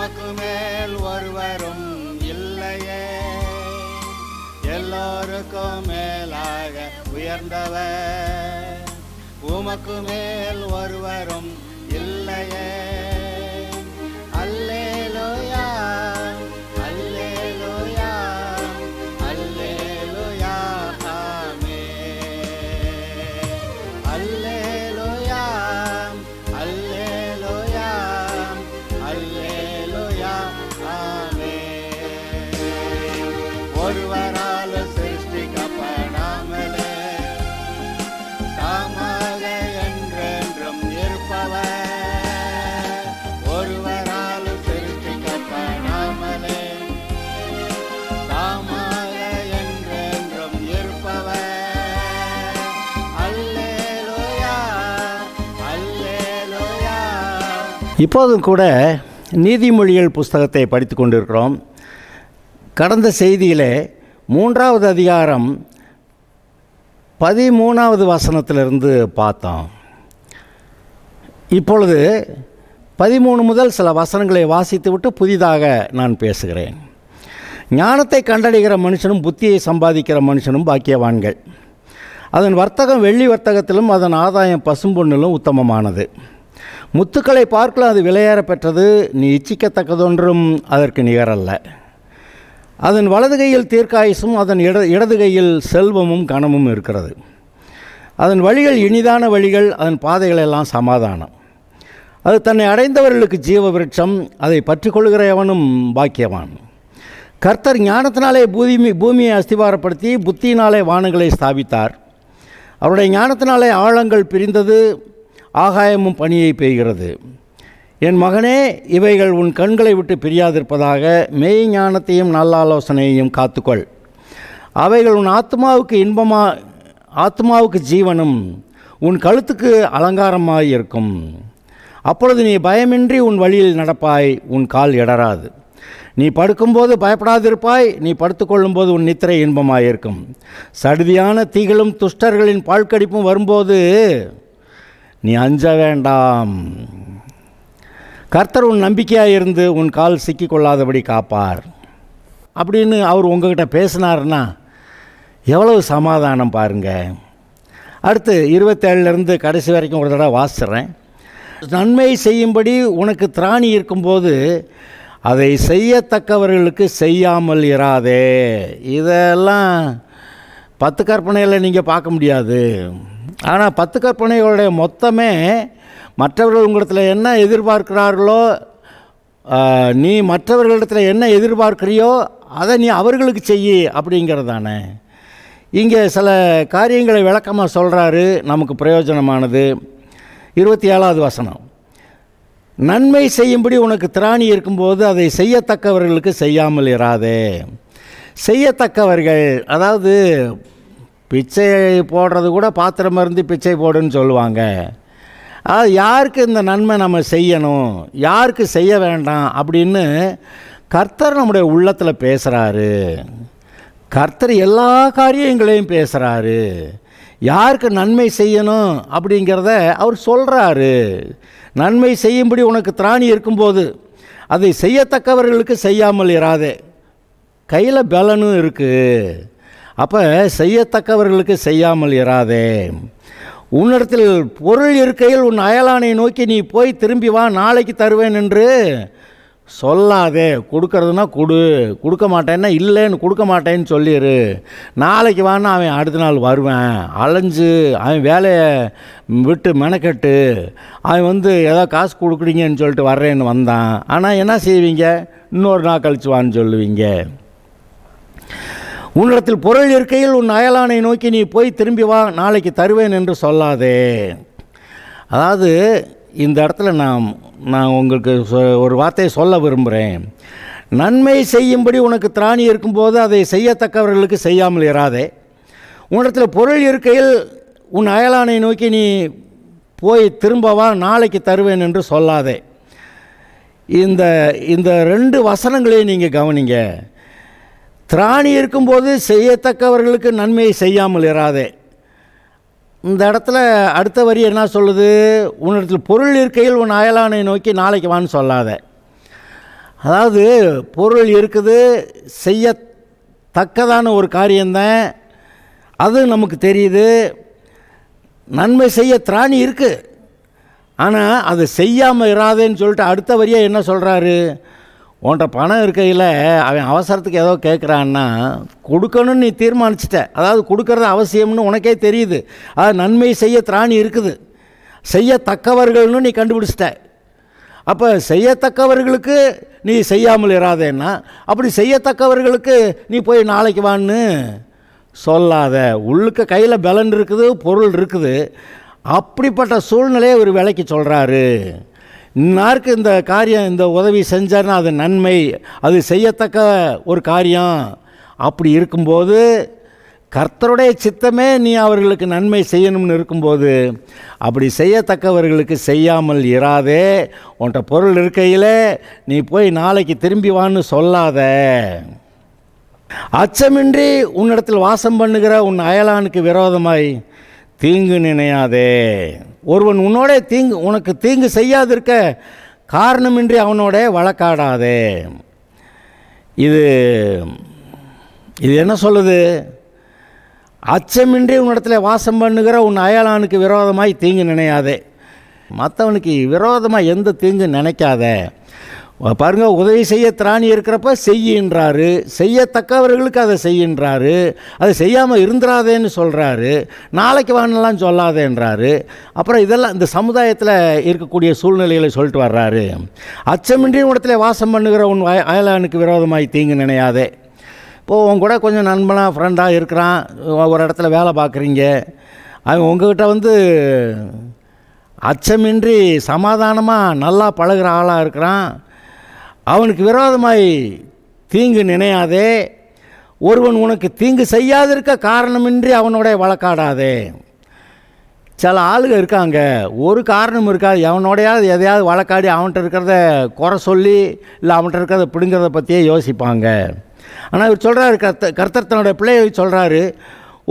உமக்கு மேல் ஒருவரும் இல்லையே, எல்லோருக்கும் மேலாக உயர்ந்தவர். உமக்கு மேல் ஒருவரும் இல்லையே. அல்லேலூயா, அல்லேலூயா, அல்லேலூயா, ஆமென். அல்லேலூயா, அல்லேலூயா, அல்லேலூயா, ஆமென். ஒருவரால் சிருஷ்டிக்கப்படாமலே தாமாக என்றென்றும் இருப்பவர். ஒருவரால் சிருஷ்டிக்கப்படாமலே தாமாக என்றென்றும் இருப்பவர். அல்லேலூயா, அல்லேலூயா. இப்போதும் கூட நீதிமொழிகள் புஸ்தகத்தை படித்து கொண்டிருக்கிறோம். கடந்த செய்தியிலே 3வது அதிகாரம் 13வது வசனத்திலிருந்து பார்த்தோம். இப்பொழுது 13 முதல் சில வசனங்களை வாசித்துவிட்டு புதிதாக நான் பேசுகிறேன். ஞானத்தை கண்டடைகிற மனுஷனும் புத்தியை சம்பாதிக்கிற மனுஷனும் பாக்கியவான்கள். அதன் வர்த்தகம் வெள்ளி வர்த்தகத்திலும் அதன் ஆதாயம் பசும்பொன்னிலும் உத்தமமானது. முத்துக்களை பார்க்கலாம் அது விலையேற பெற்றது, நீ இச்சிக்கத்தக்கதொன்றும் அதற்கு நிகரல்ல. அதன் வலது கையில் தீர்க்காயுசும் அதன் இடது கையில் செல்வமும் கனமும் இருக்கிறது. அதன் வழிகள் இனிதான வழிகள், அதன் பாதைகளெல்லாம் சமாதானம். அது தன்னை அடைந்தவர்களுக்கு ஜீவ விருட்சம், அதை பற்றி கொள்கிற எவனும் பாக்கியவான். கர்த்தர் ஞானத்தினாலே பூமியை அஸ்திவாரப்படுத்தி புத்தியினாலே வானங்களை ஸ்தாபித்தார். அவருடைய ஞானத்தினாலே ஆழங்கள் பிரிந்தது, ஆகாயமும் பனியை பெய்கிறது. என் மகனே, இவைகள் உன் கண்களை விட்டு பிரியாதிருப்பதாக. மெய் ஞானத்தையும் நல்ல ஆலோசனையையும் காத்துக்கொள். அவைகள் உன் ஆத்மாவுக்கு ஜீவனும் உன் கழுத்துக்கு அலங்காரமாய் இருக்கும். அப்பொழுது நீ பயமின்றி உன் வழியில் நடப்பாய், உன் கால் இடராது. நீ படுக்கும்போது பயப்படாதிருப்பாய், நீ படுத்துக்கொள்ளும்போது உன் நித்திரை இன்பமாயிருக்கும். சடுதியான தீகளும் துஷ்டர்களின் பாழ்கடிப்பும் வரும்போது நீ அஞ்ச வேண்டாம். கர்த்தர் உன் நம்பிக்கையாக இருந்து உன் கால் சிக்கிக்கொள்ளாதபடி காப்பார். அப்படின்னு அவர் உங்ககிட்ட பேசினார்னா எவ்வளவு சமாதானம் பாருங்கள். அடுத்து 27லேருந்து கடைசி வரைக்கும் ஒரு தடவை வாசிக்கிறேன். நன்மை செய்யும்படி உனக்கு திராணி இருக்கும்போது அதை செய்யத்தக்கவர்களுக்கு செய்யாமல் இராதே. இதெல்லாம் 10 கற்பனையில் நீங்கள் பார்க்க முடியாது. ஆனால் 10 கற்பனைகளுடைய மொத்தமே மற்றவர்கள் உங்களிடத்தில் என்ன எதிர்பார்க்கிறார்களோ, நீ மற்றவர்களிடத்தில் என்ன எதிர்பார்க்கிறியோ அதை நீ அவர்களுக்கு செய்யி அப்படிங்கிறதானே. இங்கே சில காரியங்களை விளக்கமாக சொல்கிறாரு, நமக்கு பிரயோஜனமானது. 27வது வசனம், நன்மை செய்யும்படி உனக்கு திராணி இருக்கும்போது அதை செய்யத்தக்கவர்களுக்கு செய்யாமல் இராதே. செய்யத்தக்கவர்கள், அதாவது பிச்சை போடுறது கூட பாத்திரம் மருந்து பிச்சை போடுன்னு சொல்லுவாங்க. அது யாருக்கு இந்த நன்மை நம்ம செய்யணும், யாருக்கு செய்ய வேண்டாம் அப்படின்னு கர்த்தர் நம்முடைய உள்ளத்தில் பேசுகிறாரு. கர்த்தர் எல்லா காரியங்களையும் பேசுகிறாரு. யாருக்கு நன்மை செய்யணும் அப்படிங்கிறத அவர் சொல்கிறாரு. நன்மை செய்யும்படி உனக்கு திராணி இருக்கும்போது அதை செய்யத்தக்கவர்களுக்கு செய்யாமல் இராதே. கையில் பலனும் இருக்குது, அப்போ செய்யத்தக்கவர்களுக்கு செய்யாமல் இராதே. உன்னிடத்தில் பொருள் இருக்கையில் உன் அயலானை நோக்கி நீ போய் திரும்பி வா, நாளைக்கு தருவேன் என்று சொல்லாதே. கொடுக்கறதுனா கொடுக்க மாட்டேன்னா இல்லைன்னு கொடுக்க மாட்டேன்னு சொல்லிடு. நாளைக்கு வான்னா அவன் அடுத்த நாள் வருவேன், அலைஞ்சு அவன் வேலையை விட்டு மெனக்கெட்டு அவன் ஏதோ காசு கொடுக்குறீங்கன்னு சொல்லிட்டு வர்றேன்னு வந்தான். ஆனால் என்ன செய்வீங்க, இன்னொரு நாள் கழிச்சு வான்னு சொல்லுவீங்க. உன்னிடத்தில் பொருள் இருக்கையில் உன் அயலானை நோக்கி நீ போய் திரும்பி வா, நாளைக்கு தருவேன் என்று சொல்லாதே. அதாவது இந்த இடத்துல நான் உங்களுக்கு ஒரு வார்த்தையை சொல்ல விரும்புகிறேன். நன்மை செய்யும்படி உனக்கு திராணி இருக்கும்போது அதை செய்யத்தக்கவர்களுக்கு செய்யாமல் இராதே. உன்னிடத்தில் பொருள் இருக்கையில் உன் அயலானை நோக்கி நீ போய் திரும்ப வா, நாளைக்கு தருவேன் என்று சொல்லாதே. இந்த 2 வசனங்களையும் நீங்கள் கவனிங்க. திராணி இருக்கும்போது செய்யத்தக்கவர்களுக்கு நன்மையை செய்யாமல் இராதே. இந்த இடத்துல அடுத்த வரி என்ன சொல்லுது, உன்னிடத்தில் பொருள் இருக்கையில் உன் அயலானை நோக்கி நாளைக்கு வான்னு சொல்லாத. அதாவது பொருள் இருக்குது, செய்யத்தக்கதான ஒரு காரியம்தான், அது நமக்கு தெரியுது. நன்மை செய்ய திராணி இருக்குது, ஆனால் அதை செய்யாமல் இராதேன்னு சொல்லிட்டு அடுத்த வரியாக என்ன சொல்கிறாரு? உன்கிட்ட பணம் இருக்கையில் அவன் அவசரத்துக்கு ஏதோ கேட்குறான்னா கொடுக்கணும்னு நீ தீர்மானிச்சிட்ட, அதாவது கொடுக்கறது அவசியம்னு உனக்கே தெரியுது, அது நன்மை செய்ய திராணி இருக்குது, செய்யத்தக்கவர்கள்னு நீ கண்டுபிடிச்சிட்ட. அப்போ செய்யத்தக்கவர்களுக்கு நீ செய்யாமல் இராதேன்னா, அப்படி செய்யத்தக்கவர்களுக்கு நீ போய் நாளைக்கு வான்னு சொல்லாத. உள்ளுக்க கையில் பலன் இருக்குது, பொருள் இருக்குது, அப்படிப்பட்ட சூழ்நிலையை ஒரு விலைக்கு சொல்கிறாரு. இன்னாருக்கு இந்த காரியம், இந்த உதவி செஞ்சார்னா அது நன்மை, அது செய்யத்தக்க ஒரு காரியம். அப்படி இருக்கும்போது கர்த்தருடைய சித்தமே நீ அவர்களுக்கு நன்மை செய்யணும்னு இருக்கும்போது அப்படி செய்யத்தக்கவர்களுக்கு செய்யாமல் இராதே. உன்கிட்ட பொருள் இருக்கையில் நீ போய் நாளைக்கு திரும்பி வான்னு சொல்லாத. அச்சமின்றி உன்னிடத்தில் வாசம் பண்ணுகிற உன் அயலானுக்கு விரோதமாய் தீங்கு நினையாதே. ஒருவன் உன்னோட உனக்கு தீங்கு செய்யாதிருக்க காரணமின்றி அவனோட வழக்காடாதே. இது என்ன சொல்லுது? அச்சமின்றி உன்னிடத்தில் வாசம் பண்ணுகிற உன் அயலானுக்கு விரோதமாய் தீங்கு நினையாதே. மற்றவனுக்கு விரோதமாக எந்த தீங்கு நினைக்காத. பாருங்கள், உதவி செய்ய திராணி இருக்கிறப்ப செய்யின்றாரு, செய்யத்தக்கவர்களுக்கு அதை செய்யின்றாரு, அதை செய்யாமல் இருந்துராதேன்னு சொல்கிறாரு, நாளைக்கு வானலாம் சொல்லாதேன்றாரு. அப்புறம் இதெல்லாம் இந்த சமுதாயத்தில் இருக்கக்கூடிய சூழ்நிலைகளை சொல்லிட்டு வர்றாரு. அச்சமின்றி இடத்துல வாசம் பண்ணுகிற உன் அயலானுக்கு விரோதமாய் தீங்கு நினையாதே. இப்போது உங்க கூட கொஞ்சம் நண்பனாக ஃப்ரெண்டாக இருக்கிறான், ஒரு இடத்துல வேலை பார்க்குறீங்க, அவன் உங்கள்கிட்ட அச்சமின்றி சமாதானமாக நல்லா பழகிற ஆளாக இருக்கிறான், அவனுக்கு விரோதமாய் தீங்கு நினையாதே. ஒருவன் உனக்கு தீங்கு செய்யாதிருக்க காரணமின்றி அவனோட வழக்காடாதே. சில ஆளுங்க இருக்காங்க, ஒரு காரணம் இருக்காது, எவனோடையாவது எதையாவது வழக்காடி அவன்கிட்ட இருக்கிறத குறை சொல்லி இல்லை அவன்கிட்ட இருக்கிறத பிடுங்கிறத பற்றியே யோசிப்பாங்க. ஆனால் இவர் சொல்கிறாரு, கர்த்தர் தன்னுடைய பிள்ளைகளுக்கு சொல்கிறாரு,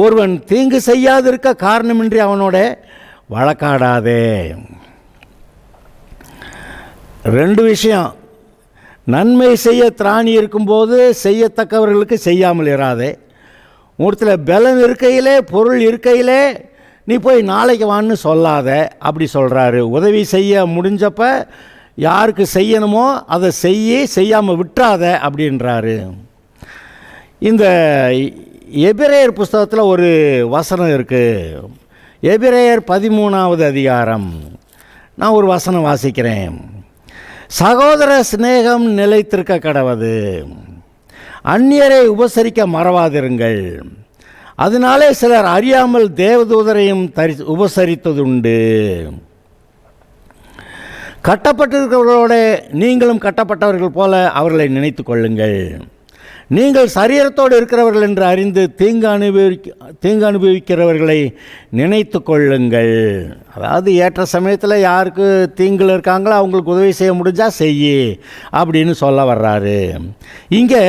ஒருவன் தீங்கு செய்யாதிருக்க காரணமின்றி அவனோட வழக்காடாதே. ரெண்டு விஷயம், நன்மை செய்ய திராணி இருக்கும்போது செய்யத்தக்கவர்களுக்கு செய்யாமல் இராதே. ஒருத்தர் பலன் இருக்கையிலே, பொருள் இருக்கையிலே நீ போய் நாளைக்கு வான்னு சொல்லாத. அப்படி சொல்கிறாரு. உதவி செய்ய முடிஞ்சப்ப யாருக்கு செய்யணுமோ அதை செய்யாமல் விட்டுறாத அப்படின்றாரு. இந்த எபிரேயர் புஸ்தகத்தில் ஒரு வசனம் இருக்குது. எபிரேயர் 13வது அதிகாரம். நான் ஒரு வசனம் வாசிக்கிறேன். சகோதர சிநேகம் நிலைத்திருக்க கடவது, அந்நியரை உபசரிக்க மறவாதிருங்கள், அதனாலே சிலர் அறியாமல் தேவதூதரையும் உபசரித்ததுண்டு. கட்டப்பட்டிருக்கிறவர்களோட நீங்களும் கட்டப்பட்டவர்கள் போல அவர்களை நினைத்து கொள்ளுங்கள். நீங்கள் சரீரத்தோடு இருக்கிறவர்கள் என்று அறிந்து தீங்கு அனுபவிக்கிறவர்களை நினைத்து கொள்ளுங்கள். அதாவது ஏற்ற சமயத்தில் யாருக்கு தீங்கில் இருக்காங்களோ அவங்களுக்கு உதவி செய்ய முடிஞ்சால் செய்யி அப்படின்னு சொல்ல வர்றாரு. இங்கே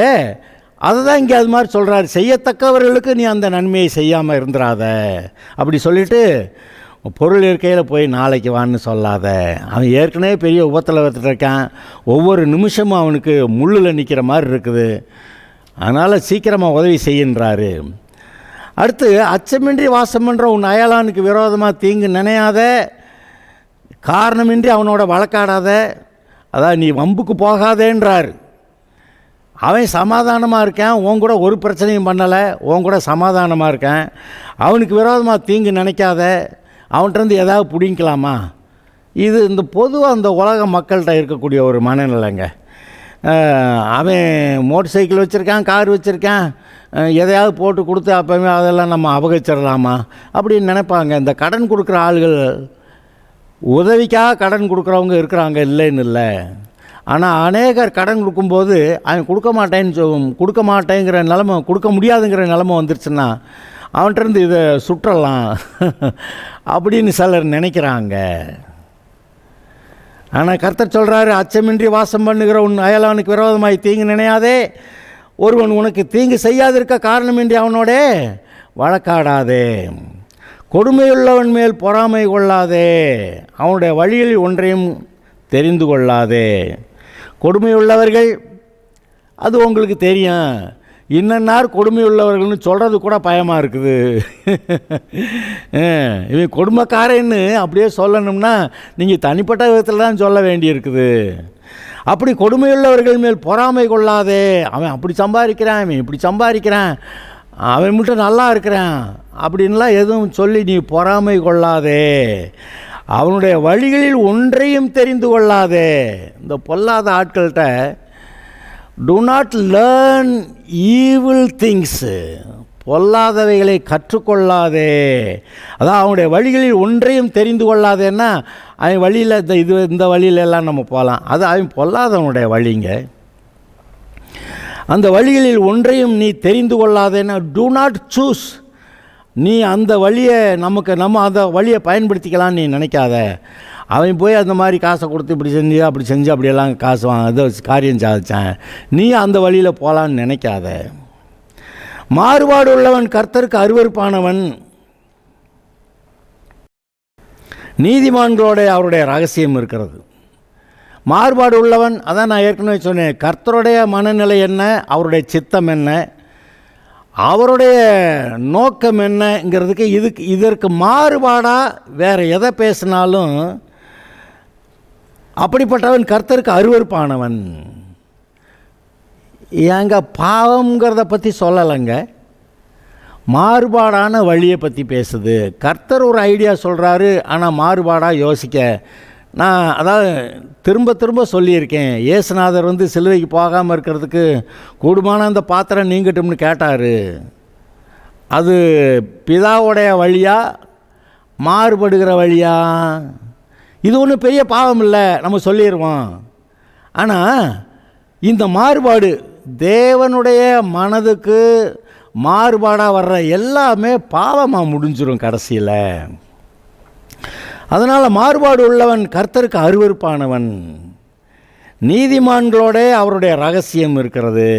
அதுதான் இங்கே அது மாதிரி சொல்கிறாரு, செய்யத்தக்கவர்களுக்கு நீ அந்த நன்மையை செய்யாமல் இருந்துடாத அப்படி சொல்லிவிட்டு பொருள் இருக்கையில் போய் நாளைக்கு வான்னு சொல்லாத. அவன் ஏற்கனவே பெரிய உபத்தில் இருக்கான், ஒவ்வொரு நிமிஷமும் அவனுக்கு முள்ளில் நிற்கிற மாதிரி இருக்குது, அதனால் சீக்கிரமாக உதவி செய்கின்றாரு. அடுத்து, அச்சமின்றி வாசம் பண்ணுற உன் அயலானுக்கு விரோதமாக தீங்கு நினையாத, காரணமின்றி அவனோட வழக்காடாத, அதான் நீ வம்புக்கு போகாதேன்றார். அவன் சமாதானமாக இருக்கேன், உன் கூட ஒரு பிரச்சனையும் பண்ணலை, உன் கூட சமாதானமாக இருக்கேன், அவனுக்கு விரோதமாக தீங்கு நினைக்காத, அவன்கிட்டருந்து ஏதாவது பிடிங்கலாமா? இது இந்த பொதுவாக அந்த உலக மக்கள்கிட்ட இருக்கக்கூடிய ஒரு மனநிலைங்க. அவன் மோட்டர் சைக்கிள் வச்சுருக்கான், கார் வச்சுருக்கான், எதையாவது போட்டு கொடுத்து அப்போவே அதெல்லாம் நம்ம அபகரிச்சிடலாமா அப்படின்னு நினைப்பாங்க. இந்த கடன் கொடுக்குற ஆளுகள், உதவிக்காக கடன் கொடுக்குறவங்க இருக்கிறாங்க, இல்லைன்னு இல்லை. ஆனால் அநேகர் கடன் கொடுக்கும்போது அவன் கொடுக்க மாட்டேங்கிற நிலமை, கொடுக்க முடியாதுங்கிற நிலமை வந்துருச்சுன்னா அவன்கிட்டருந்து இதை சுற்றலாம் அப்படின்னு சிலர் நினைக்கிறாங்க. ஆனால் கர்த்தர் சொல்கிறாரு, அச்சமின்றி வாசம் பண்ணுகிற உன் அயலானுக்கு விரோதமாய் தீங்கு நினையாதே, ஒருவன் உனக்கு தீங்கு செய்யாதிருக்க காரணமின்றி அவனோட வழக்காடாதே, கொடுமையுள்ளவன் மேல் பொறாமை கொள்ளாதே, அவனுடைய வழியில் ஒன்றையும் தெரிந்து கொள்ளாதே, கொடுமையுள்ளவர்கள் அது உங்களுக்கு தெரியும். இன்னன்னார் கொடுமையுள்ளவர்கள்னு சொல்கிறது கூட பயமாக இருக்குது. இவன் கொடுமைக்காரன்னு அப்படியே சொல்லணும்னா நீங்கள் தனிப்பட்ட விதத்தில் தான் சொல்ல வேண்டியிருக்குது. அப்படி கொடுமையுள்ளவர்கள் மேல் பொறாமை கொள்ளாதே. அவன் அப்படி சம்பாதிக்கிறான், அவன் இப்படி சம்பாதிக்கிறான், அவன் மட்டும் நல்லா இருக்கிறான் அப்படின்லாம் எதுவும் சொல்லி நீ பொறாமை கொள்ளாதே. அவனுடைய வழிகளில் ஒன்றையும் தெரிந்து கொள்ளாதே. இந்த பொல்லாத ஆட்கள்கிட்ட do not learn evil things, பொல்லாதவைகளை கற்றுக்கொள்ளாதே. அதான் அவனுடைய வழிகளில் ஒன்றையும் தெரிந்து கொள்ளாதேன்னா அவன் வழியில் இந்த வழியிலெல்லாம் நம்ம போகலாம், அது அவன் பொல்லாதவனுடைய வழிங்க. அந்த வழிகளில் ஒன்றையும் நீ தெரிந்து கொள்ளாதேன்னா do not choose, நீ அந்த வழியை நம்ம அந்த வழியை பயன்படுத்திக்கலான்னு நீ நினைக்காத. அவன் போய் அந்த மாதிரி காசை கொடுத்து இப்படி செஞ்சு அப்படியெல்லாம் காசு அதை காரியம் சாதித்தான், நீ அந்த வழியில் போகலான்னு நினைக்காத. மாறுபாடு உள்ளவன் கர்த்தருக்கு அருவருப்பானவன், நீதிமான்களோட அவருடைய ரகசியம் இருக்கிறது. மாறுபாடு உள்ளவன், அதான் நான் ஏற்கனவே சொன்னேன், கர்த்தருடைய மனநிலை என்ன, அவருடைய சித்தம் என்ன, அவருடைய நோக்கம் என்னங்கிறதுக்கு இதற்கு மாறுபாடாக வேறு எதை பேசினாலும் அப்படிப்பட்டவன் கர்த்தருக்கு அருவருப்பானவன். ஏங்க பாவங்கிறத பற்றி சொல்லலைங்க, மாறுபாடான வழியை பற்றி பேசுது. கர்த்தர் ஒரு ஐடியா சொல்கிறாரு, ஆனால் மாறுபாடாக யோசிக்க. நான் அதாவது திரும்ப சொல்லியிருக்கேன், இயேசுநாதர் சிலுவைக்கு போகாமல் இருக்கிறதுக்கு கூடுமான அந்த பாத்திரம் நீங்கட்டும்னு கேட்டார். அது பிதாவுடைய வழியா மாறுபடுகிற வழியா? இது ஒன்றும் பெரிய பாவம் இல்லை, நம்ம சொல்லிடுவோம். ஆனால் இந்த மாறுபாடு தேவனுடைய மனதுக்கு மாறுபாடாக வர்ற எல்லாமே பாவமாக முடிஞ்சிடும் கடைசியில். அதனால் மாறுபாடு உள்ளவன் கர்த்தருக்கு அருவருப்பானவன், நீதிமான்களோட அவருடைய ரகசியம் இருக்கிறது.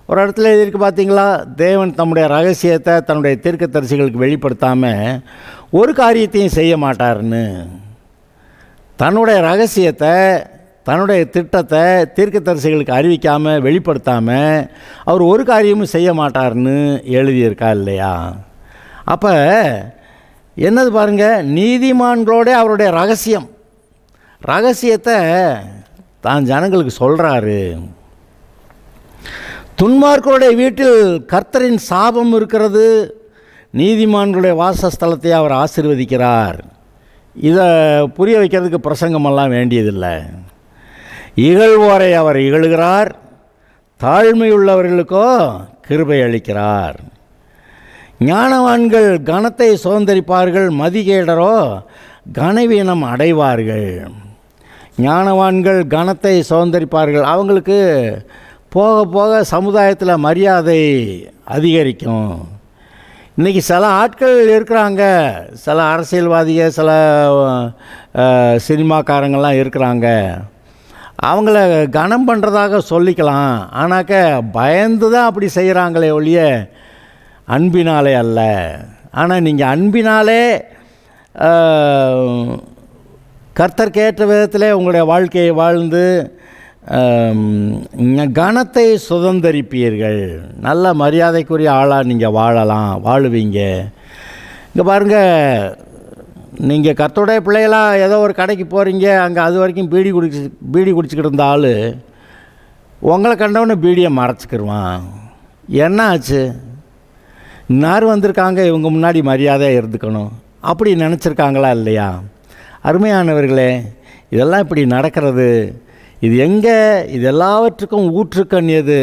ஒரு இடத்துல எழுதியிருக்கு பார்த்தீங்களா, தேவன் தம்முடைய ரகசியத்தை தன்னுடைய தீர்க்கதரிசிகளுக்கு வெளிப்படுத்தாமல் ஒரு காரியத்தையும் செய்ய மாட்டார்னு. தன்னுடைய ரகசியத்தை தன்னுடைய திட்டத்தை தீர்க்கதரிசிகளுக்கு அறிவிக்காமல் வெளிப்படுத்தாமல் அவர் ஒரு காரியமும் செய்ய மாட்டார்னு எழுதியிருக்கா இல்லையா? அப்போ என்னது பாருங்கள், நீதிமான்களோட அவருடைய ரகசியத்தை தான் ஜனங்களுக்கு சொல்கிறாரு. துன்மார்க்கருடைய வீட்டில் கர்த்தரின் சாபம் இருக்கிறது, நீதிமான்களுடைய வாசஸ்தலத்தை அவர் ஆசீர்வதிக்கிறார். இதை புரிய வைக்கிறதுக்கு பிரசங்கமெல்லாம் வேண்டியதில்லை. இகழ்வோரை அவர் இகழுகிறார், தாழ்மையுள்ளவர்களுக்கோ கிருபை அளிக்கிறார். ஞானவான்கள் கனத்தை சுதந்தரிப்பார்கள், மதிகேடரோ கனவீனம் அடைவார்கள். ஞானவான்கள் கனத்தை சுதந்தரிப்பார்கள், அவங்களுக்கு போக போக சமுதாயத்தில் மரியாதை அதிகரிக்கும். இன்றைக்கி சில ஆட்கள் இருக்கிறாங்க, சில அரசியல்வாதிகள், சில சினிமாக்காரங்கள்லாம் இருக்கிறாங்க, அவங்கள கனம் பண்ணுறதாக சொல்லிக்கலாம். ஆனாக்க பயந்து தான் அப்படி செய்கிறாங்களே ஒழிய அன்பினாலே அல்ல. ஆனால் நீங்கள் அன்பினாலே கர்த்தர்க்கேற்ற விதத்தில் உங்களுடைய வாழ்க்கையை வாழ்ந்து கனத்தை சுதந்தரிப்பீர்கள். நல்ல மரியாதைக்குரிய ஆளாக நீங்கள் வாழுவீங்க. இங்கே பாருங்கள், நீங்கள் கர்த்தருடைய பிள்ளைகளாக ஏதோ ஒரு கடைக்கு போகிறீங்க, அங்கே அது வரைக்கும் பீடி குடிச்சிக்கிட்டு இருந்த ஆள் உங்களை கண்டவொடனே பீடியை மறைச்சிக்கிடுவான். என்ன ஆச்சு? இன்னார் வந்திருக்காங்க, இவங்க முன்னாடி மரியாதையாக இருந்துக்கணும் அப்படி நினச்சிருக்காங்களா இல்லையா? அருமையானவர்களே, இதெல்லாம் இப்படி நடக்கிறது. இது எங்கே? இது எல்லாவற்றுக்கும் ஊற்றுக்கண் எது?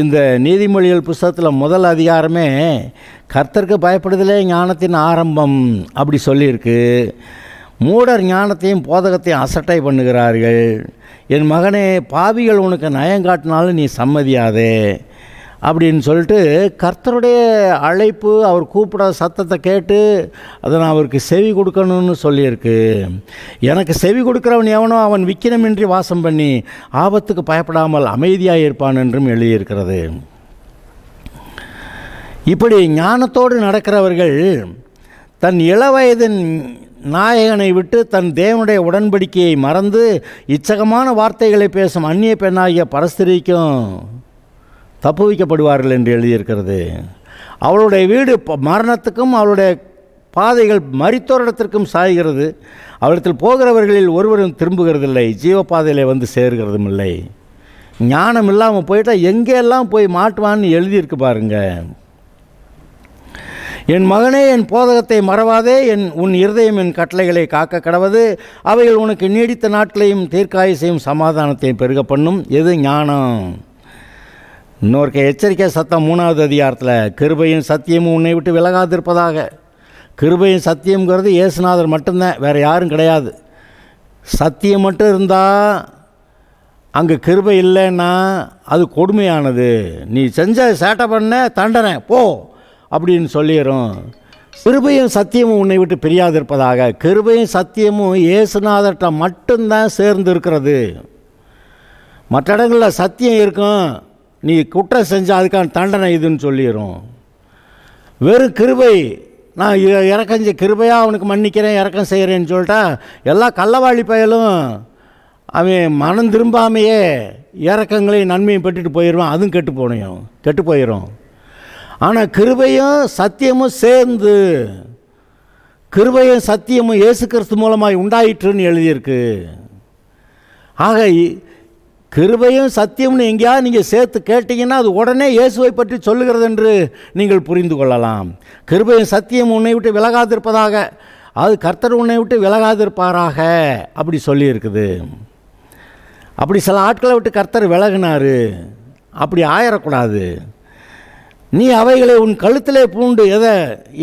இந்த நீதிமொழிகள் புஸ்தகத்தில் முதல் அதிகாரமே கர்த்தருக்கு பயப்படுதலே ஞானத்தின் ஆரம்பம் அப்படி சொல்லியிருக்கு. மூடர் ஞானத்தையும் போதகத்தையும் அசட்டை பண்ணுகிறார்கள். என் மகனே, பாவிகள் உனக்கு நயங்காட்டினாலும் நீ சம்மதியாதே அப்படின்னு சொல்லிட்டு கர்த்தருடைய அழைப்பு, அவர் கூப்பிட சத்தத்தை கேட்டு அதை நான் அவருக்கு செவி கொடுக்கணும்னு சொல்லியிருக்கு. எனக்கு செவி கொடுக்குறவன் எவனோ அவன் விக்கினமின்றி வாசம் பண்ணி ஆபத்துக்கு பயப்படாமல் அமைதியாக இருப்பான் என்றும் எழுதியிருக்கிறது. இப்படி ஞானத்தோடு நடக்கிறவர்கள் தன் இளவயதின் நாயகனை விட்டு தன் தேவனுடைய உடன்படிக்கையை மறந்து இச்சகமான வார்த்தைகளை பேசும் அந்நிய பெண்ணாகிய பரஸ்திரிக்கும் தப்புவிக்கப்படுவார்கள் என்று எழுதியிருக்கிறது. அவளுடைய வீடு மரணத்துக்கும் அவளுடைய பாதைகள் மரித்தோரிடத்திற்கும் சாய்கிறது. அவரிடத்தில் போகிறவர்களில் ஒருவரும் திரும்புகிறதில்லை, ஜீவப்பாதையில் வந்து சேர்கிறதும் இல்லை. ஞானம் இல்லாமல் போயிட்டால் எங்கெல்லாம் போய் மாட்டுவான்னு எழுதியிருக்கு பாருங்க. என் மகனே, என் போதகத்தை மறவாதே, உன் இருதயம் என் கட்டளைகளை காக்க கடவது. அவைகள் உனக்கு நீடித்த நாட்களையும் தீர்க்காயுசையும் சமாதானத்தையும் பெருக பண்ணும். எது ஞானம்? இன்னொரு எச்சரிக்கை சத்தம் 3வது அதிகாரத்தில், கிருபையும் சத்தியமும் உன்னை விட்டு விலகாதிருப்பதாக. கிருபையும் சத்தியம்ங்கிறது இயேசுநாதர் மட்டும்தான், வேறு யாரும் கிடையாது. சத்தியம் மட்டும் இருந்தால் அங்கே கிருபை இல்லைன்னா அது கொடுமையானது. நீ செஞ்ச சேட்டை பண்ண தண்டனை போ அப்படின்னு சொல்லிடும். கிருபையும் சத்தியமும் உன்னை விட்டு பிரியாதிருப்பதாக. கிருபையும் சத்தியமும் இயேசுநாதர்கிட்ட மட்டும்தான் சேர்ந்து இருக்கிறது. மற்ற இடங்களில் சத்தியம் இருக்கும், நீ குற்றம் செஞ்சால் அதுக்கான தண்டனை இதுன்னு சொல்லிடும். வெறும் கிருபை, நான் இறக்கஞ்ச கிருபையாக அவனுக்கு மன்னிக்கிறேன், இறக்கம் செய்கிறேன்னு சொல்லிட்டா எல்லா கள்ளவாளி பயலும் அவன் மனம் திரும்பாமையே இறக்கங்களையும் நன்மையும் பெற்றுட்டு போயிடுவான். அதுவும் கெட்டு போயிடும். ஆனால் கிருபையும் சத்தியமும் சேர்ந்து, கிருபையும் சத்தியமும் இயேசு கிறிஸ்து மூலமாய் உண்டாயிற்றுன்னு எழுதியிருக்கு. ஆக கிருபையும் சத்தியம்னு எங்கேயாவது நீங்கள் சேர்த்து கேட்டிங்கன்னா அது உடனே இயேசுவை பற்றி சொல்லுகிறது என்று நீங்கள் புரிந்து கொள்ளலாம். கிருபையும் சத்தியம் உன்னை விட்டு விலகாதிருப்பதாக, அது கர்த்தர் உன்னை விட்டு விலகாதிருப்பாராக அப்படி சொல்லியிருக்குது. அப்படி சில ஆட்களை விட்டு கர்த்தர் விலகினார், அப்படி ஆயிடக்கூடாது. நீ அவைகளை உன் கழுத்திலே பூண்டு,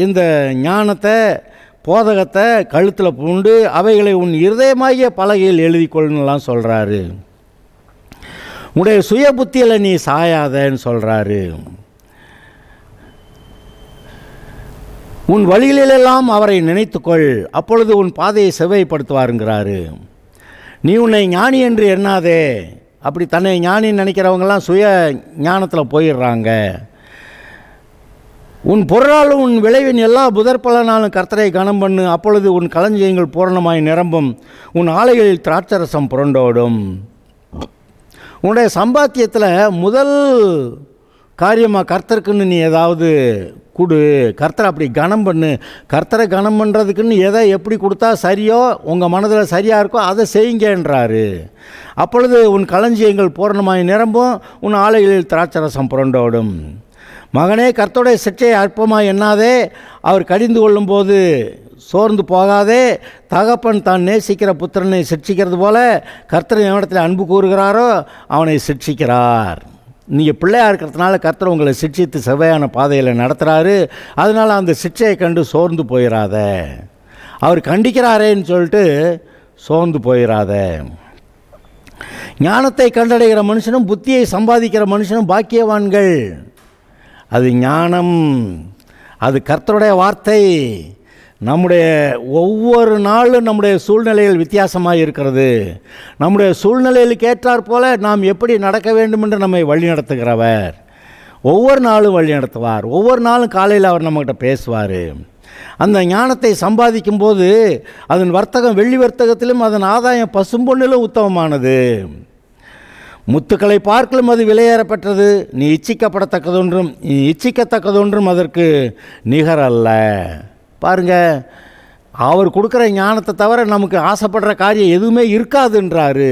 இந்த ஞானத்தை போதகத்தை கழுத்தில் பூண்டு அவைகளை உன் இருதயமாகிய பலகையில் எழுதி கொள்ளலாம் சொல்கிறாரு. உடைய சுய புத்தியில் நீ சாயாதன்னு சொல்கிறாரு. உன் வழிகளிலெல்லாம் அவரை நினைத்துக்கொள், அப்பொழுது உன் பாதையை செவ்வைப்படுத்துவாருங்கிறாரு. நீ உன்னை ஞானி என்று எண்ணாதே. அப்படி தன்னை ஞானின்னு நினைக்கிறவங்கெல்லாம் சுய ஞானத்தில் போயிடுறாங்க. உன் பொருளாலும் உன் விளைவின் எல்லா புதற்பலனாலும் கர்த்தரை கனம் பண்ணு, அப்பொழுது உன் களஞ்சியங்கள் பூரணமாய் நிரம்பும், உன் ஆலைகளில் திராட்சரசம் புரண்டோடும். உன்னுடைய சம்பாத்தியத்தில் முதல் காரியமாக கர்த்தருக்குன்னு நீ ஏதாவது கொடு, கர்த்தரை அப்படி கனம் பண்ணு. கர்த்தரை கனம் பண்ணுறதுக்குன்னு எதை எப்படி கொடுத்தா சரியோ, உங்கள் மனதில் சரியாக இருக்கோ அதை செய்யுங்கன்றாரு. அப்பொழுது உன் களஞ்சியங்கள் பூரணமாய் நிரம்பும், உன் ஆலைகளில் திராட்சரசம் புரண்டோடும். மகனே, கர்த்தருடைய சிற்றையை அற்பமாக எண்ணாதே, அவர் கடிந்து கொள்ளும்போது சோர்ந்து போகாதே. தகப்பன் தான் நேசிக்கிற புத்திரனை சிட்சிக்கிறது போல கர்த்தர் எவனிடத்தில் அன்பு கூறுகிறாரோ அவனை சிட்சிக்கிறார். நீங்கள் பிள்ளையாக இருக்கிறதுனால கர்த்தர் உங்களை சிட்சித்து செவ்வையான பாதையில் நடத்துகிறாரு. அதனால் அந்த சிட்சையை கண்டு சோர்ந்து போயிடாத. அவர் கண்டிக்கிறாரேன்னு சொல்லிட்டு சோர்ந்து போயிடாத. ஞானத்தை கண்டடைகிற மனுஷனும் புத்தியை சம்பாதிக்கிற மனுஷனும் பாக்கியவான்கள். அது ஞானம், அது கர்த்தருடைய வார்த்தை. நம்முடைய ஒவ்வொரு நாளும் நம்முடைய சூழ்நிலைகள் வித்தியாசமாக இருக்கிறது. நம்முடைய சூழ்நிலைகளுக்கு ஏற்றாற் போல நாம் எப்படி நடக்க வேண்டும் என்று நம்மை வழி நடத்துகிறவர். ஒவ்வொரு நாளும் வழி நடத்துவார். ஒவ்வொரு நாளும் காலையில் அவர் நம்மகிட்ட பேசுவார். அந்த ஞானத்தை சம்பாதிக்கும் போது அதன் வர்த்தகம் வெள்ளி வர்த்தகத்திலும் அதன் ஆதாயம் பசும்பொன்னிலும் உத்தமமானது. முத்துக்களை பார்க்கலும் அது விலையேறப்பட்டது. நீ இச்சிக்கத்தக்கதொன்றும் அதற்கு நிகரல்ல. பாருங்க, அவர் கொடுக்குற ஞானத்தை தவிர நமக்கு ஆசைப்படுற காரியம் எதுவுமே இருக்காதுன்றாரு.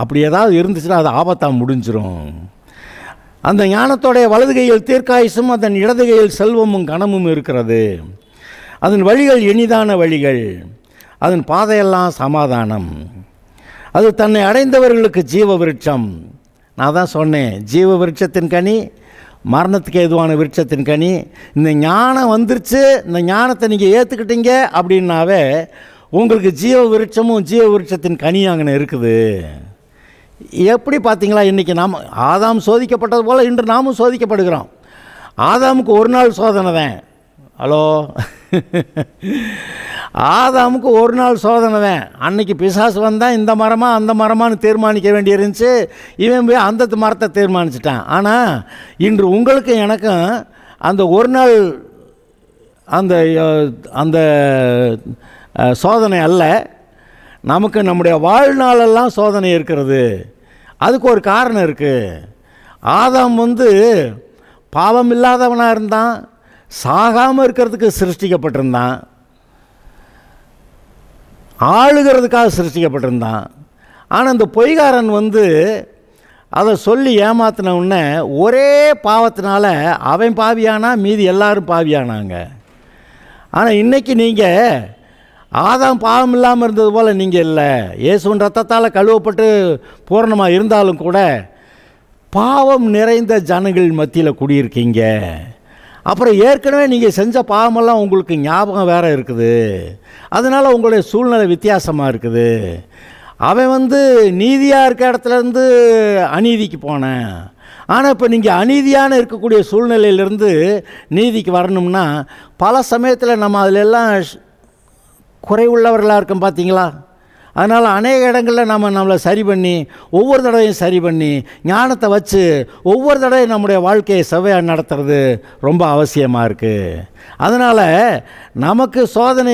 அப்படி ஏதாவது இருந்துச்சுன்னா அது ஆபத்தாக முடிஞ்சிடும். அந்த ஞானத்தோடைய வலது கையில் தீர்க்காயுசும் அதன் இடது கையில் செல்வமும் கனமும் இருக்கிறது. அதன் வழிகள் இனிதான வழிகள், அதன் பாதையெல்லாம் சமாதானம். அது தன்னை அடைந்தவர்களுக்கு ஜீவ விருட்சம். நான் தான் சொன்னேன், ஜீவ விருட்சத்தின் கனி மரணத்துக்கு ஏதுவான விருட்சத்தின் கனி. இந்த ஞானம் வந்துருச்சு, இந்த ஞானத்தை நீங்கள் ஏற்றுக்கிட்டீங்க அப்படின்னாவே உங்களுக்கு ஜீவ விருட்சமும் ஜீவ விருட்சத்தின் கனியும் அங்கே இருக்குது. எப்படி பார்த்தீங்களா? இன்றைக்கி நாம் ஆதாம் சோதிக்கப்பட்டது போல் இன்று நாமும் சோதிக்கப்படுகிறோம். ஆதாமுக்கு ஒரு நாள் சோதனை தான். ஹலோ, ஆதாமுக்கு ஒரு நாள் சோதனை தான். அன்னைக்கு பிசாசு வந்தால் இந்த மரமா அந்த மரமானு தீர்மானிக்க வேண்டியிருந்துச்சு. இவன் போய் அந்த மரத்தை தீர்மானிச்சிட்டான். ஆனால் இன்று உங்களுக்கும் எனக்கும் அந்த ஒரு நாள் அந்த அந்த சோதனை அல்ல. நமக்கு நம்முடைய வாழ்நாளெல்லாம் சோதனை இருக்கிறது. அதுக்கு ஒரு காரணம் இருக்குது. ஆதாம் பாவம் இல்லாதவனாக இருந்தான், சாகாமல் இருக்கிறதுக்கு சிருஷ்டிக்கப்பட்டிருந்தான், ஆளுகிறதுக்காக சிருஷ்டிக்கப்பட்டிருந்தான். ஆனால் இந்த பொய்காரன் அதை சொல்லி ஏமாத்தின உடனே ஒரே பாவத்தினால அவன் பாவியானா, மீதி எல்லாரும் பாவியானாங்க. ஆனால் இன்றைக்கி நீங்கள் ஆதாம் பாவம் இல்லாமல் இருந்தது போல் நீங்கள் இல்லை. இயேசுவின் ரத்தத்தால் கழுவப்பட்டு பூரணமாக இருந்தாலும் கூட பாவம் நிறைந்த ஜனங்கள் மத்தியில் குடியிருக்கீங்க. அப்புறம் ஏற்கனவே நீங்கள் செஞ்ச பாவமெல்லாம் உங்களுக்கு ஞாபகம் வேறு இருக்குது. அதனால் உங்களுடைய சூழ்நிலை வித்தியாசமாக இருக்குது. அவன் நீதியாக இருக்க இடத்துலேருந்து அநீதிக்கு போனேன். ஆனால் இப்போ நீங்கள் அநீதியான இருக்கக்கூடிய சூழ்நிலையிலேருந்து நீதிக்கு வரணும்னா பல சமயத்தில் நம்ம அதிலெல்லாம் குறைவுள்ளவர்களாக இருக்கோம், பார்த்தீங்களா? அதனால் அநேக இடங்களில் நம்மளை சரி பண்ணி, ஒவ்வொரு தடவையும் சரி பண்ணி, ஞானத்தை வச்சு ஒவ்வொரு தடவையும் நம்முடைய வாழ்க்கையை செவ்வையாக நடத்துறது ரொம்ப அவசியமாக இருக்குது. அதனால் நமக்கு சோதனை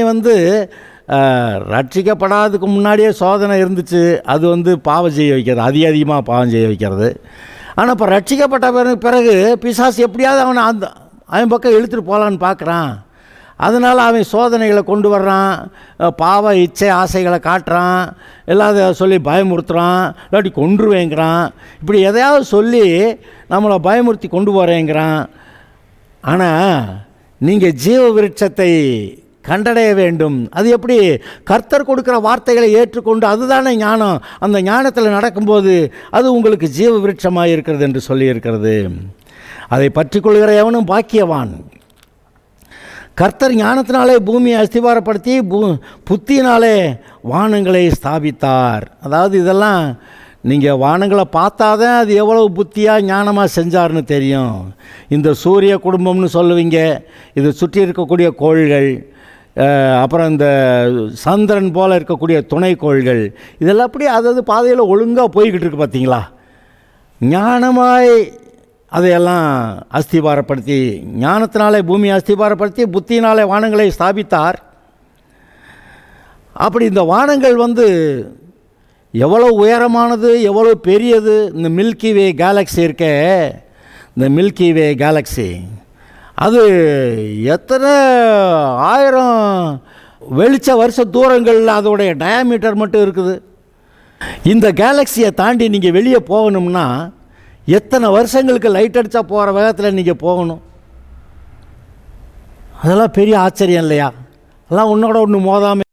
ரட்சிக்கப்படாததுக்கு முன்னாடியே சோதனை இருந்துச்சு. அது பாவம் செய்ய வைக்கிறது, அதிகமாக பாவம் செய்ய வைக்கிறது. ஆனால் இப்போ ரட்சிக்கப்பட்ட பிறகு பிசாசு எப்படியாவது அவன் பக்கம் இழுத்துட்டு போகலான்னு பார்க்குறான். அதனால் அவன் சோதனைகளை கொண்டு வர்றான், பாவ இச்சை ஆசைகளை காட்டுறான், எல்லாத்தையும் சொல்லி பயமுறுத்துகிறான், இல்லாட்டி கொன்றுவேங்கிறான். இப்படி எதையாவது சொல்லி நம்மளை பயமுறுத்தி கொண்டு போகிறேங்கிறான். ஆனால் நீங்கள் ஜீவ விருட்சத்தை கண்டடைய வேண்டும். அது எப்படி? கர்த்தர் கொடுக்குற வார்த்தைகளை ஏற்றுக்கொண்டு, அதுதானே ஞானம். அந்த ஞானத்தில் நடக்கும்போது அது உங்களுக்கு ஜீவ விருட்சமாக இருக்கிறது என்று சொல்லியிருக்கிறது. அதை பற்றி கொள்கிற எவனும் பாக்கியவான். கர்த்தர் ஞானத்தினாலே பூமியை அஸ்திவாரப்படுத்தி புத்தியினாலே வானங்களை ஸ்தாபித்தார். அதாவது இதெல்லாம் நீங்கள் வானங்களை பார்த்தாதான் அது எவ்வளவு புத்தியாக ஞானமாக செஞ்சார்னு தெரியும். இந்த சூரிய குடும்பம்னு சொல்லுவீங்க, இது சுற்றி இருக்கக்கூடிய கோள்கள், அப்புறம் இந்த சந்திரன் போல் இருக்கக்கூடிய துணைக்கோள்கள், இதெல்லாம் அப்படி அதாவது பாதையில் ஒழுங்காக போய்கிட்டு இருக்கு, பார்த்தீங்களா? ஞானமாய் அதையெல்லாம் அஸ்திபாரப்படுத்தி, ஞானத்தினாலே பூமியை அஸ்திபாரப்படுத்தி புத்தியினாலே வானங்களை ஸ்தாபித்தார். அப்படி இந்த வானங்கள் எவ்வளோ உயரமானது, எவ்வளோ பெரியது. இந்த மில்கி வே கேலக்ஸி இருக்க, இந்த மில்கி வே கேலக்ஸி அது எத்தனை 1000 வெளிச்ச வருஷ தூரங்களில் அதோடைய டயாமீட்டர் மட்டும் இருக்குது. இந்த கேலக்ஸியை தாண்டி நீங்கள் வெளியே போகணும்னா எத்தனை வருஷங்களுக்கு லைட் அடித்தா போகிற வேகத்தில் நீங்கள் போகணும். அதெல்லாம் பெரிய ஆச்சரியம் இல்லையா? எல்லாம் ஒன்றோட ஒன்று மோதாமல்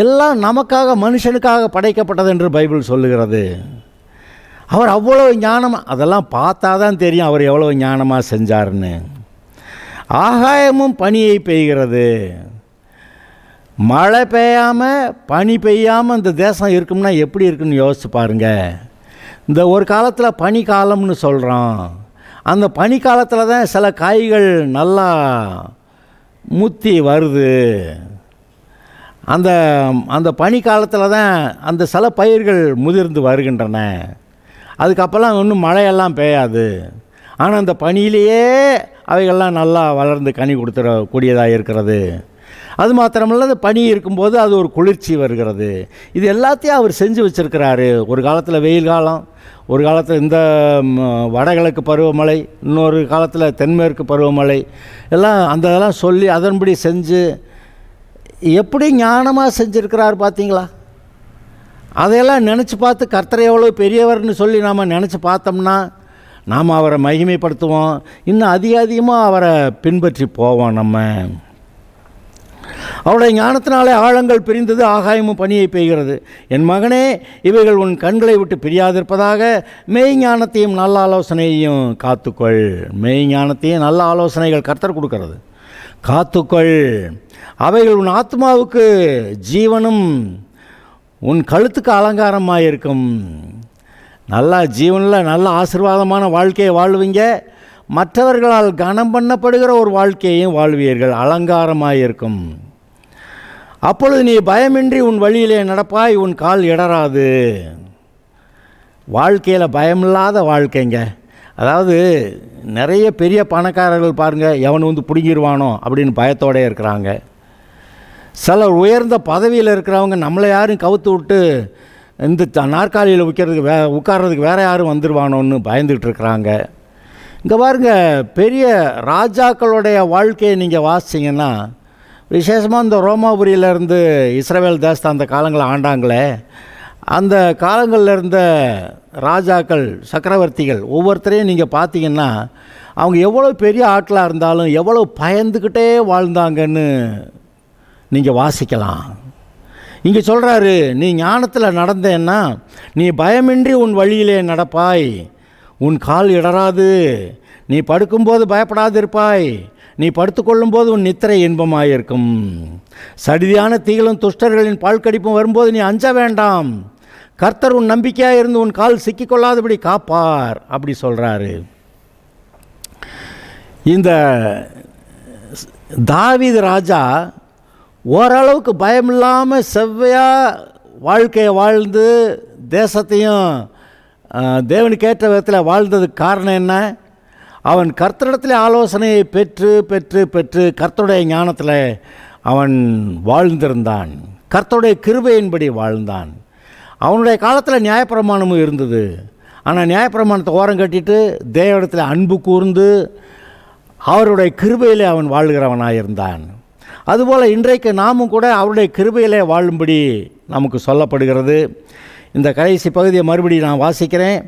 எல்லாம் நமக்காக, மனுஷனுக்காக படைக்கப்பட்டது என்று பைபிள் சொல்லுகிறது. அவர் அவ்வளோ ஞானமாக, அதெல்லாம் பார்த்தா தான் தெரியும் அவர் எவ்வளோ ஞானமாக செஞ்சார்னு. ஆகாயமும் பனியை பெய்கிறது. மழை பெய்யாமல் பனி பெய்யாமல் இந்த தேசம் இருக்கும்னா எப்படி இருக்குன்னு யோசிச்சு பாருங்கள். இந்த ஒரு காலத்தில் பனி காலம்னு சொல்கிறோம். அந்த பனி காலத்தில் தான் சில காய்கள் நல்லா முத்தி வருது. அந்த அந்த பனி காலத்தில் தான் அந்த சில பயிர்கள் முதிர்ந்து வருகின்றன. அதுக்கப்புறம் இன்னும் மழையெல்லாம் பெய்யாது. ஆனால் அந்த பனியிலேயே அவைகள்லாம் நல்லா வளர்ந்து கனி கொடுத்துடக்கூடியதாக இருக்கிறது. அது மாத்திரமல்ல, அந்த பனி இருக்கும்போது அது ஒரு குளிர்ச்சி வருகிறது. இது எல்லாத்தையும் அவர் செஞ்சு வச்சுருக்கிறாரு. ஒரு காலத்தில் வெயில் காலம், ஒரு காலத்தில் இந்த வடகிழக்கு பருவமழை, இன்னொரு காலத்தில் தென்மேற்கு பருவமழை, எல்லாம் அந்த இதெல்லாம் சொல்லி அதன்படி செஞ்சு எப்படி ஞானமாக செஞ்சுருக்கிறார் பார்த்தீங்களா? அதையெல்லாம் நினச்சி பார்த்து கர்த்தரை எவ்வளோ பெரியவர்னு சொல்லி நாம் நினச்சி பார்த்தோம்னா நாம் அவரை மகிமைப்படுத்துவோம். இன்னும் அதிகமாக அவரை பின்பற்றி போவோம். நம்ம அவருடைய ஞானத்தினாலே ஆழங்கள் பிரிந்தது, ஆகாயமும் பனியை பெய்கிறது. என் மகனே, இவைகள் உன் கண்களை விட்டு பிரியாதிருப்பதாக மெய் ஞானத்தையும் நல்ல ஆலோசனையையும் காத்துக்கொள். மெய் ஞானத்தையும் நல்ல ஆலோசனைகள் கர்த்தர் கொடுக்கிறது, காத்துக்கொள். அவைகள் உன் ஆத்மாவுக்கு ஜீவனும் உன் கழுத்துக்கு அலங்காரமாக இருக்கும். நல்லா ஜீவனில் நல்ல ஆசீர்வாதமான வாழ்க்கையை வாழ்வீங்க. மற்றவர்களால் கனம் பண்ணப்படுகிற ஒரு வாழ்க்கையையும் வாழ்வீர்கள், அலங்காரமாக இருக்கும். அப்பொழுது நீ பயமின்றி உன் வழியிலே நடப்பாய், உன் கால் இடராது. வாழ்க்கையில் பயமில்லாத வாழ்க்கைங்க. அதாவது நிறைய பெரிய பணக்காரர்கள் பாருங்கள், எவன் வந்து பிடுங்கிடுவானோ அப்படின்னு பயத்தோடு இருக்கிறாங்க. சிலர் உயர்ந்த பதவியில் இருக்கிறவங்க நம்மளை யாரும் கவுத்து விட்டு இந்த நாற்காலியில் உட்கார்றதுக்கு வேறு யாரும் வந்துடுவானோன்னு பயந்துகிட்டு இருக்கிறாங்க. இங்கே பாருங்கள், பெரிய ராஜாக்களுடைய வாழ்க்கையை நீங்கள் வாசிச்சிங்கன்னா, விசேஷமாக இந்த ரோமாபுரியிலேருந்து இஸ்ரவேல் தேசத்தை அந்த காலங்களில் ஆண்டாங்களே, அந்த காலங்களில் இருந்த ராஜாக்கள், சக்கரவர்த்திகள் ஒவ்வொருத்தரையும் நீங்கள் பார்த்தீங்கன்னா, அவங்க எவ்வளோ பெரிய ஆட்களாக இருந்தாலும் எவ்வளோ பயந்துக்கிட்டே வாழ்ந்தாங்கன்னு நீங்கள் வாசிக்கலாம். இங்கே சொல்கிறாரு, நீ ஞானத்தில் நடந்தேன்னா நீ பயமின்றி உன் வழியிலே நடப்பாய், உன் கால் இடராது, நீ படுக்கும்போது பயப்படாது இருப்பாய், நீ படுத்துக்கொள்ளும்போது உன் நித்திரை இன்பமாயிருக்கும், சடிதியான தீகளும் துஷ்டர்களின் பால்கடிப்பும் வரும்போது நீ அஞ்ச வேண்டாம், கர்த்தர் உன் நம்பிக்கையாக இருந்து உன் கால் சிக்கிக்கொள்ளாதபடி காப்பார் அப்படி சொல்கிறாரு. இந்த தாவீது ராஜா ஓரளவுக்கு பயமில்லாமல் செவ்வையாக வாழ்க்கையை வாழ்ந்து தேசத்தையும் தேவனுக்கேற்ற விதத்தில் வாழ்ந்ததுக்கு காரணம் என்ன? அவன் கர்த்தரிடத்தில் ஆலோசனையை பெற்று பெற்று பெற்று கர்த்தருடைய ஞானத்தில் அவன் வாழ்ந்திருந்தான், கர்த்தருடைய கிருபையின்படி வாழ்ந்தான். அவனுடைய காலத்தில் நியாயப்பிரமாணமும் இருந்தது. ஆனால் நியாயப்பிரமாணத்தை ஓரம் கட்டிட்டு தேவனிடத்தில் அன்பு கூர்ந்து அவருடைய கிருபையிலே அவன் வாழ்கிறவனாக இருந்தான். அதுபோல் இன்றைக்கு நாமும் கூட அவருடைய கிருபையிலே வாழும்படி நமக்கு சொல்லப்படுகிறது. இந்த கடைசி பகுதியை மறுபடியும் நான் வாசிக்கிறேன்.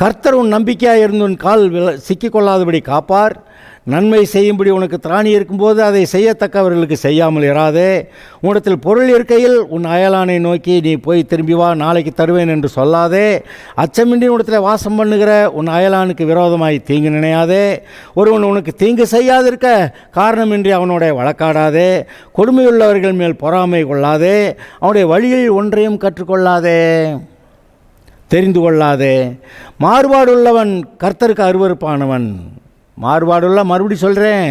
கர்த்தர் உன் நம்பிக்கையாக இருந்து உன் கால் சிக்கிக்கொள்ளாதபடி காப்பார், நன்மை செய்யும்படி உனக்கு திராணி இருக்கும்போது அதை செய்யத்தக்கவர்களுக்கு செய்யாமல் இராதே, உன்னிடத்தில் பொருள் இருக்கையில் உன் அயலானை நோக்கி நீ போய் திரும்பி வா, நாளைக்கு தருவேன் என்று சொல்லாதே, அச்சமின்றி உன்னிடத்தில் வாசம் பண்ணுகிற உன் அயலானுக்கு விரோதமாய் தீங்கு நினையாதே, ஒருவன் உனக்கு தீங்கு செய்யாதிருக்க காரணமின்றி அவனுடைய வழக்காடாதே, கொடுமையுள்ளவர்கள் மேல் பொறாமை கொள்ளாதே, அவனுடைய வழியில் ஒன்றையும் கற்றுக்கொள்ளாதே, தெரிந்து கொள்ளாதே, மாறுபாடுள்ளவன் கர்த்தருக்கு அருவருப்பானவன். மாறுபாடுள்ள, மறுபடி சொல்கிறேன்,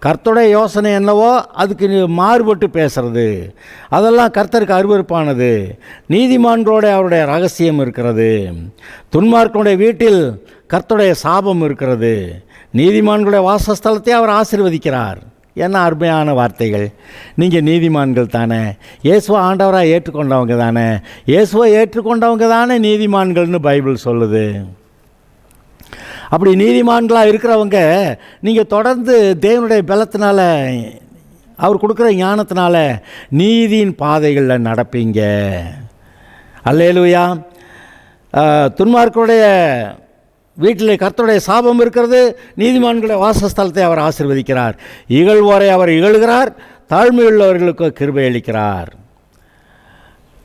கர்த்தருடைய யோசனை என்னவோ அதுக்கு மாறுபட்டு பேசுறது அதெல்லாம் கர்த்தருக்கு அருவருப்பானது. நீதிமான்களோட அவருடைய ரகசியம் இருக்கிறது, துன்மார்க்கனுடைய வீட்டில் கர்த்தருடைய சாபம் இருக்கிறது, நீதிமான்களுடைய வாசஸ்தலத்தை அவர் ஆசீர்வதிக்கிறார். என்ன அருமையான வார்த்தைகள்! நீங்கள் நீதிமான்கள் தானே, இயேசுவை ஆண்டவராக ஏற்றுக்கொண்டவங்க தானே, இயேசுவை ஏற்றுக்கொண்டவங்க தானே நீதிமான்கள்னு பைபிள் சொல்லுது. அப்படி நீதிமான்களாக இருக்கிறவங்க நீங்கள் தொடர்ந்து தேவனுடைய பலத்தினால, அவர் கொடுக்குற ஞானத்தினால நீதியின் பாதைகளில் நடப்பீங்க. அல்லேலூயா. துன்மார்க்கருடைய வீட்டில் கர்த்தருடைய சாபம் இருக்கிறது, நீதிமான்களுடைய வாசஸ்தலத்தை அவர் ஆசீர்வதிக்கிறார். இகழ்வோரை அவர் இகழ்கிறார், தாழ்மையுள்ளவர்களுக்கு கிருபை அளிக்கிறார்.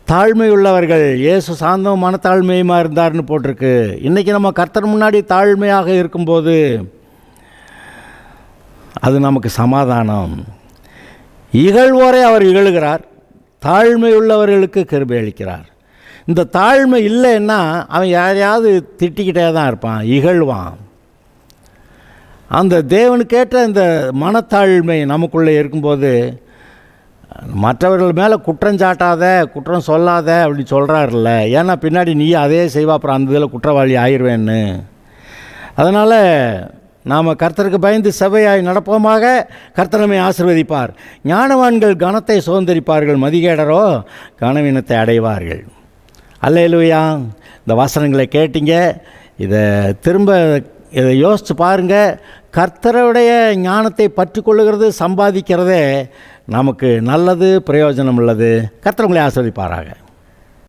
தாழ்மையுள்ளவர்கள், இயேசு சாந்தம் மனத்தாழ்மையுமா இருந்தார்னு போட்டிருக்கு. இன்றைக்கி நம்ம கர்த்தர் முன்னாடி தாழ்மையாக இருக்கும்போது அது நமக்கு சமாதானம். இகழ்வோரை அவர் இகழுகிறார், தாழ்மையுள்ளவர்களுக்கு கிருபை அளிக்கிறார். இந்த தாழ்மை இல்லைன்னா அவன் யாரையாவது திட்டிக்கிட்டே தான் இருப்பான், இகழ்வான். அந்த தேவனுக்கேற்ற இந்த மனத்தாழ்மை நமக்குள்ளே இருக்கும்போது மற்றவர்கள் மேலே குற்றஞ்சாட்டாத, குற்றம் சொல்லாத அப்படின்னு சொல்கிறாருல்ல, ஏன்னா பின்னாடி நீ அதே செய்வா, அப்புறம் அந்த இதில் குற்றவாளி ஆயிடுவேன்னு. அதனால் நாம் கர்த்தருக்கு பயந்து செவ்வையாய் நடப்போமாக, கர்த்தர் நம்மை ஆசீர்வதிப்பார். ஞானவான்கள் கனத்தை சுதந்தரிப்பார்கள், மதிகேடரோ கனவீனத்தை அடைவார்கள். அல்லேலூயா. இந்த வசனங்களை கேட்டீங்க, இதை யோசித்து பாருங்கள். கர்த்தருடைய ஞானத்தை பற்றி கொள்ளுகிறது, சம்பாதிக்கிறதே நமக்கு நல்லது, பிரயோஜனம் உள்ளது. கர்த்தர் உங்களை ஆசீர்வதிப்பாராக.